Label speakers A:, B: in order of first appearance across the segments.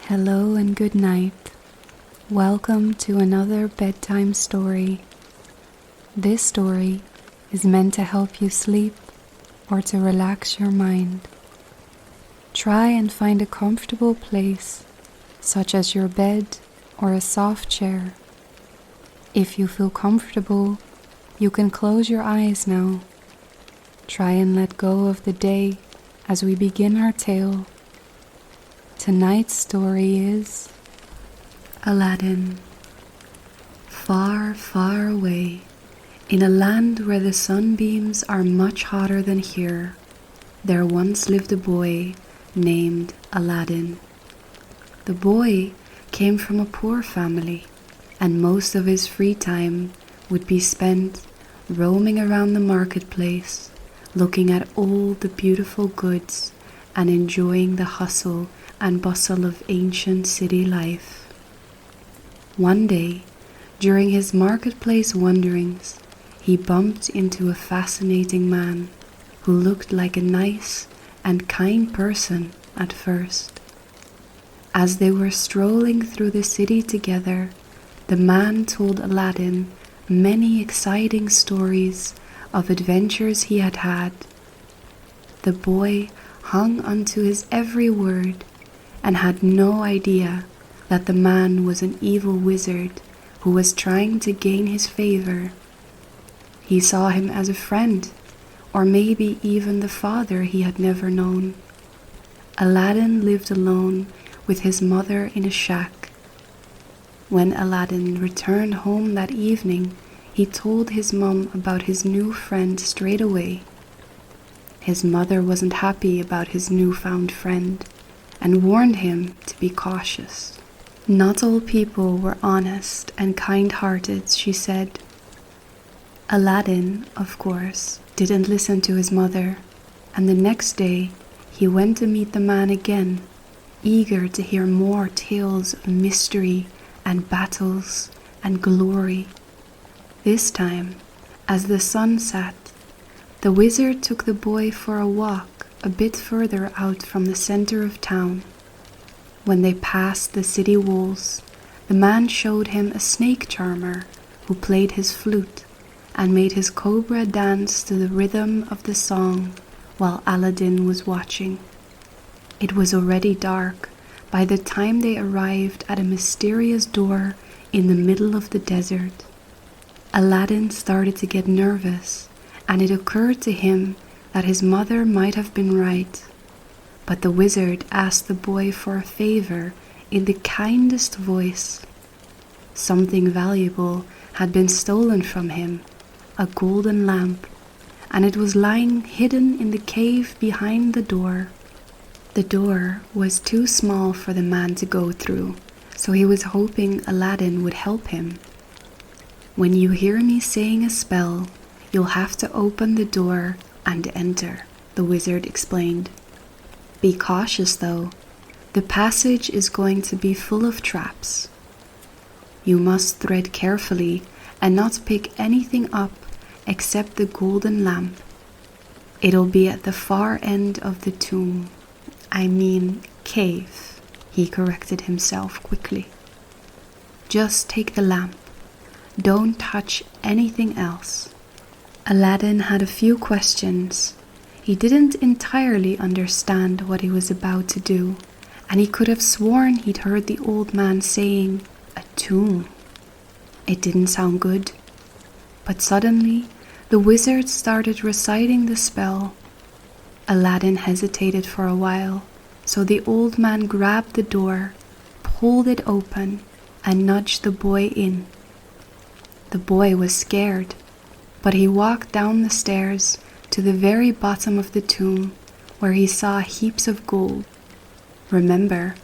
A: Hello and good night. Welcome to another bedtime story. This story is meant to help you sleep or to relax your mind. Try and find a comfortable place, such as your bed or a soft chair. If you feel comfortable, you can close your eyes now. Try and let go of the day as we begin our tale. Tonight's story is Aladdin. Far, far away, in a land where the sunbeams are much hotter than here, there once lived a boy named Aladdin. The boy came from a poor family, and most of his free time would be spent roaming around the marketplace, looking at all the beautiful goods and enjoying the hustle and bustle of ancient city life. One day, during his marketplace wanderings, he bumped into a fascinating man who looked like a nice and kind person at first. As they were strolling through the city together, the man told Aladdin many exciting stories of adventures he had had. The boy hung onto his every word and had no idea that the man was an evil wizard who was trying to gain his favor. He saw him as a friend, or maybe even the father he had never known. Aladdin lived alone with his mother in a shack. When Aladdin returned home that evening, he told his mom about his new friend straight away. His mother wasn't happy about his newfound friend and warned him to be cautious. Not all people were honest and kind-hearted, she said. Aladdin, of course, didn't listen to his mother, and the next day he went to meet the man again, eager to hear more tales of mystery and battles and glory. This time, as the sun set, the wizard took the boy for a walk a bit further out from the center of town. When they passed the city walls, the man showed him a snake charmer who played his flute and made his cobra dance to the rhythm of the song while Aladdin was watching. It was already dark by the time they arrived at a mysterious door in the middle of the desert. Aladdin started to get nervous, and it occurred to him that his mother might have been right. But the wizard asked the boy for a favor in the kindest voice. Something valuable had been stolen from him, a golden lamp, and it was lying hidden in the cave behind the door. The door was too small for the man to go through, so he was hoping Aladdin would help him. When you hear me saying a spell, you'll have to open the door and enter, the wizard explained. Be cautious though, the passage is going to be full of traps. You must tread carefully and not pick anything up except the golden lamp. It'll be at the far end of the tomb. Cave, he corrected himself quickly. Just take the lamp. Don't touch anything else. Aladdin had a few questions. He didn't entirely understand what he was about to do, and he could have sworn he'd heard the old man saying, "A tomb." It didn't sound good. But suddenly, the wizard started reciting the spell. Aladdin hesitated for a while, so the old man grabbed the door, pulled it open, and nudged the boy in. The boy was scared, but he walked down the stairs to the very bottom of the tomb, where he saw heaps of gold. Remember,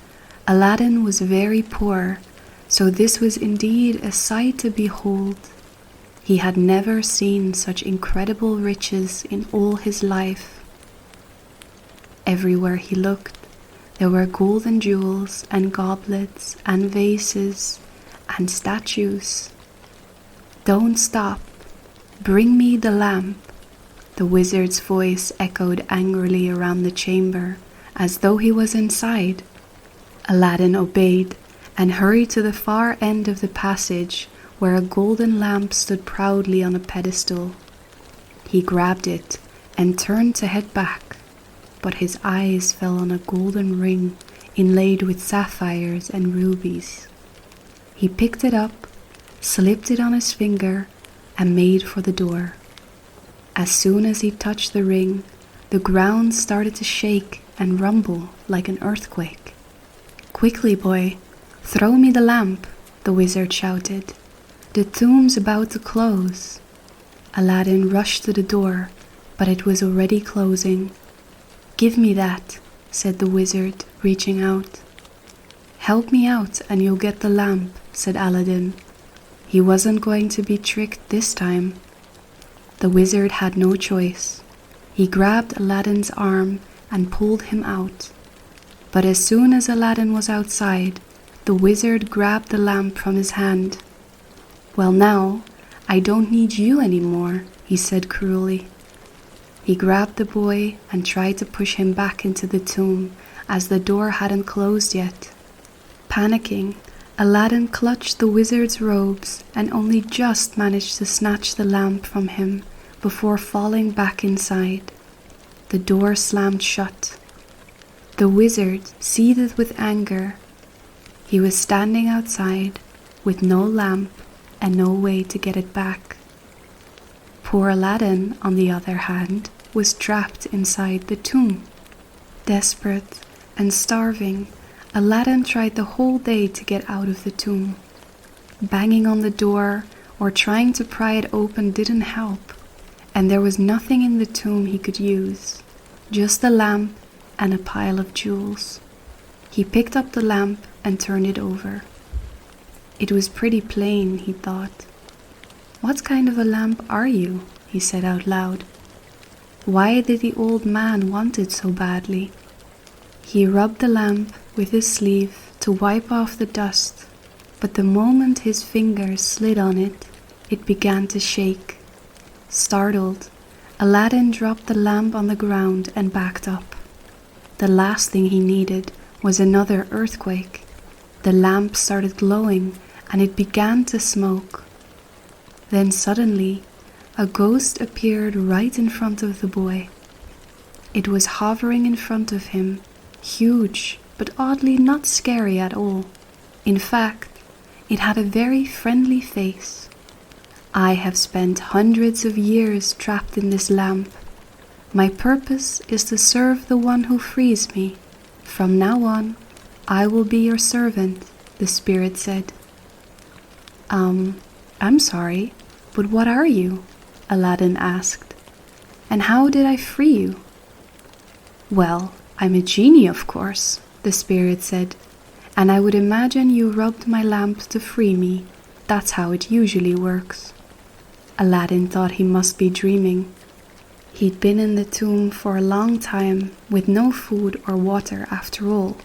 A: Aladdin was very poor, so this was indeed a sight to behold. He had never seen such incredible riches in all his life. Everywhere he looked, there were golden jewels and goblets and vases and statues. Don't stop. Bring me the lamp. The wizard's voice echoed angrily around the chamber, as though he was inside. Aladdin obeyed and hurried to the far end of the passage where a golden lamp stood proudly on a pedestal. He grabbed it and turned to head back, but his eyes fell on a golden ring inlaid with sapphires and rubies. He picked it up, slipped it on his finger, and made for the door. As soon as he touched the ring, the ground started to shake and rumble like an earthquake. "Quickly, boy, throw me the lamp," the wizard shouted. "The tomb's about to close." Aladdin rushed to the door, but it was already closing. "Give me that," said the wizard, reaching out. "Help me out and you'll get the lamp," said Aladdin. He wasn't going to be tricked this time. The wizard had no choice. He grabbed Aladdin's arm and pulled him out. But as soon as Aladdin was outside, the wizard grabbed the lamp from his hand. "Well now, I don't need you anymore," he said cruelly. He grabbed the boy and tried to push him back into the tomb as the door hadn't closed yet. Panicking, Aladdin clutched the wizard's robes and only just managed to snatch the lamp from him before falling back inside. The door slammed shut. The wizard seethed with anger. He was standing outside with no lamp and no way to get it back. Poor Aladdin, on the other hand, was trapped inside the tomb. Desperate and starving, Aladdin tried the whole day to get out of the tomb. Banging on the door or trying to pry it open didn't help, and there was nothing in the tomb he could use, just a lamp and a pile of jewels. He picked up the lamp and turned it over. It was pretty plain, he thought. "What kind of a lamp are you?" he said out loud. Why did the old man want it so badly? He rubbed the lamp with his sleeve to wipe off the dust, but the moment his fingers slid on it, it began to shake. Startled, Aladdin dropped the lamp on the ground and backed up. The last thing he needed was another earthquake. The lamp started glowing and it began to smoke. Then suddenly, a ghost appeared right in front of the boy. It was hovering in front of him, huge, but oddly not scary at all. In fact, it had a very friendly face. "I have spent hundreds of years trapped in this lamp. My purpose is to serve the one who frees me. From now on, I will be your servant," the spirit said. I'm sorry, but what are you?" Aladdin asked. "And how did I free you?" "Well, I'm a genie, of course," the spirit said, "and I would imagine you rubbed my lamp to free me. That's how it usually works." Aladdin thought he must be dreaming. He'd been in the tomb for a long time with no food or water after all.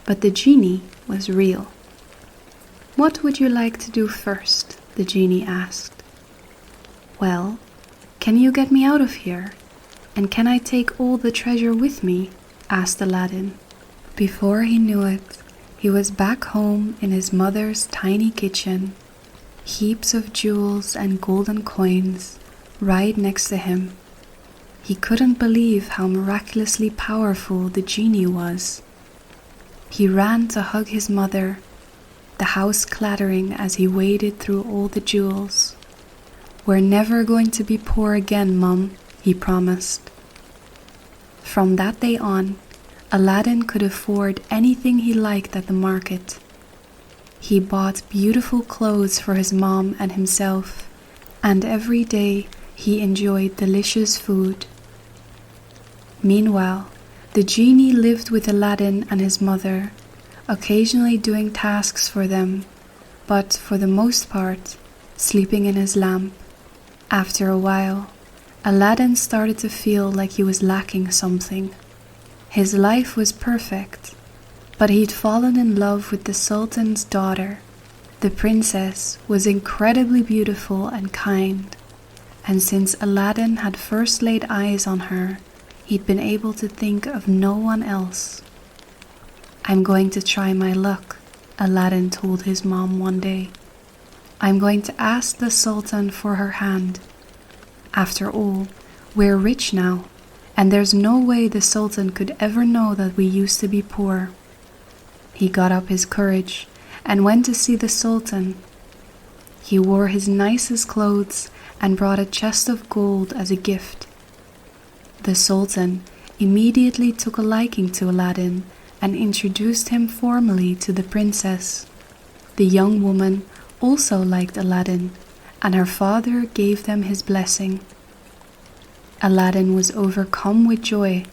A: But the genie was real. "What would you like to do first?" the genie asked. "Well, can you get me out of here? And can I take all the treasure with me?" asked Aladdin. Before he knew it, he was back home in his mother's tiny kitchen, heaps of jewels and golden coins right next to him. He couldn't believe how miraculously powerful the genie was. He ran to hug his mother, the house clattering as he waded through all the jewels. "We're never going to be poor again, Mum," he promised. From that day on, Aladdin could afford anything he liked at the market. He bought beautiful clothes for his mom and himself, and every day he enjoyed delicious food. Meanwhile, the genie lived with Aladdin and his mother, occasionally doing tasks for them, but for the most part, sleeping in his lamp. After a while, Aladdin started to feel like he was lacking something. His life was perfect, but he'd fallen in love with the Sultan's daughter. The princess was incredibly beautiful and kind, and since Aladdin had first laid eyes on her, he'd been able to think of no one else. "I'm going to try my luck," Aladdin told his mom one day. "I'm going to ask the Sultan for her hand. After all, we're rich now, and there's no way the Sultan could ever know that we used to be poor." He got up his courage and went to see the Sultan. He wore his nicest clothes and brought a chest of gold as a gift. The Sultan immediately took a liking to Aladdin and introduced him formally to the princess. The young woman also liked Aladdin, and her father gave them his blessing. Aladdin was overcome with joy.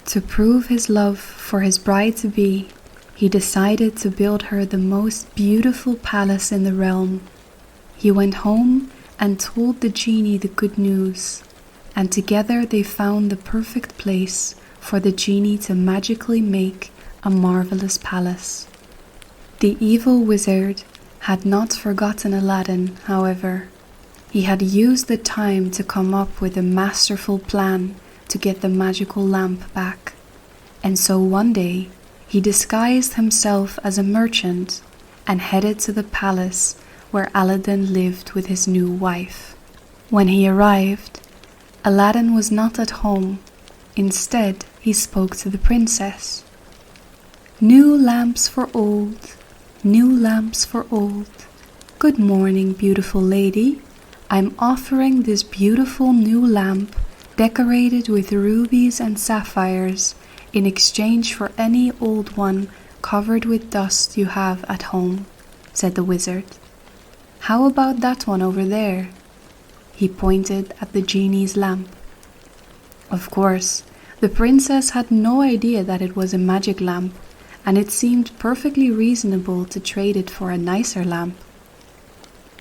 A: To prove his love for his bride-to-be, he decided to build her the most beautiful palace in the realm. He went home and told the genie the good news, and together they found the perfect place for the genie to magically make a marvelous palace. The evil wizard had not forgotten Aladdin, however. He had used the time to come up with a masterful plan to get the magical lamp back, and so one day he disguised himself as a merchant and headed to the palace where Aladdin lived with his new wife. When he arrived, Aladdin was not at home. Instead, he spoke to the princess. "New lamps for old, new lamps for old. Good morning, beautiful lady. I'm offering this beautiful new lamp decorated with rubies and sapphires in exchange for any old one covered with dust you have at home," said the wizard. "How about that one over there?" He pointed at the genie's lamp. Of course, the princess had no idea that it was a magic lamp, and it seemed perfectly reasonable to trade it for a nicer lamp.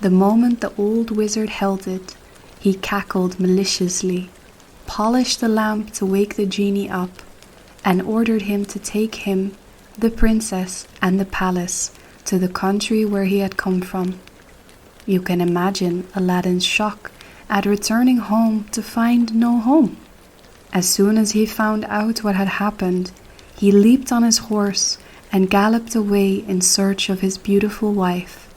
A: The moment the old wizard held it, he cackled maliciously, polished the lamp to wake the genie up, and ordered him to take him, the princess, and the palace to the country where he had come from. You can imagine Aladdin's shock at returning home to find no home. As soon as he found out what had happened, he leaped on his horse and galloped away in search of his beautiful wife.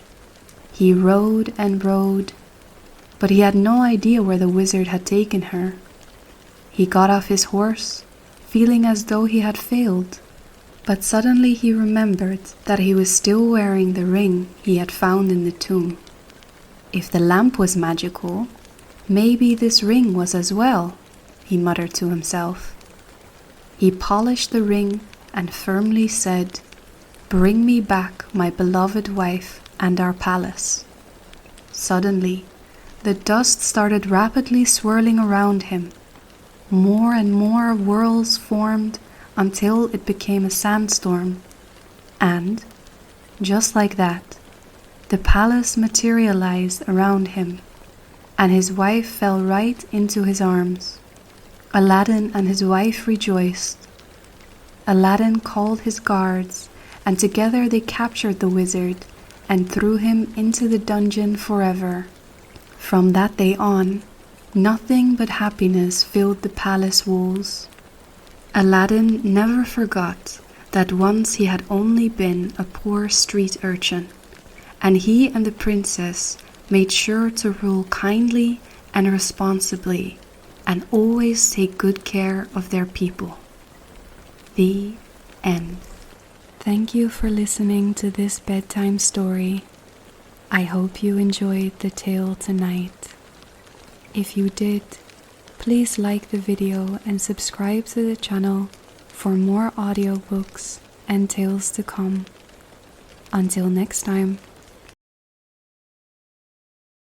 A: He rode and rode, but he had no idea where the wizard had taken her. He got off his horse, feeling as though he had failed, but suddenly he remembered that he was still wearing the ring he had found in the tomb. If the lamp was magical, maybe this ring was as well, he muttered to himself. He polished the ring and firmly said, "Bring me back my beloved wife and our palace." Suddenly, the dust started rapidly swirling around him. More and more whirls formed until it became a sandstorm. And, just like that, the palace materialized around him, and his wife fell right into his arms. Aladdin and his wife rejoiced. Aladdin called his guards, and together they captured the wizard and threw him into the dungeon forever. From that day on, nothing but happiness filled the palace walls. Aladdin never forgot that once he had only been a poor street urchin, and he and the princess made sure to rule kindly and responsibly, and always take good care of their people. The end. Thank you for listening to this bedtime story. I hope you enjoyed the tale tonight. If you did, please like the video and subscribe to the channel for more audiobooks and tales to come. Until next time.